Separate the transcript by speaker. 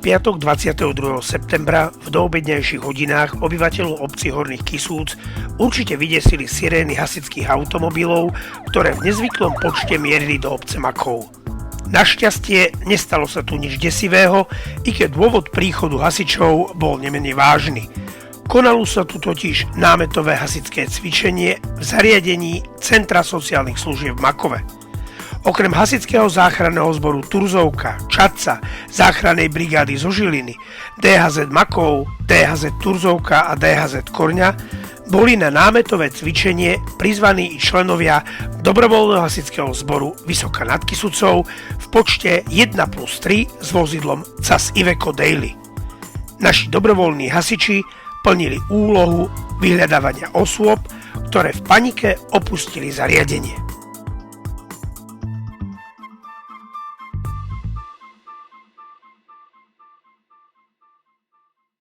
Speaker 1: piatok 22. septembra v doobednejších hodinách obyvateľov obci Horných Kisúc určite vydesili sirény hasičských automobilov, ktoré v nezvyklom počte mierili do obce Makov. Našťastie nestalo sa tu nič desivého, i keď dôvod príchodu hasičov bol nemenej vážny. Konalo sa tu totiž námetové hasičské cvičenie v zariadení Centra sociálnych služieb v Makove. Okrem hasičského záchranného zboru Turzovka, Čadca, záchrannej brigády zo Žiliny, DHZ Makov, DHZ Turzovka a DHZ Korňa boli na námetové cvičenie prizvaní i členovia dobrovoľného hasičského zboru Vysoká nad Kisucou v počte 1+3 s vozidlom CAS Iveco Daily. Naši dobrovoľní hasiči plnili úlohu vyhľadávania osôb, ktoré v panike opustili zariadenie.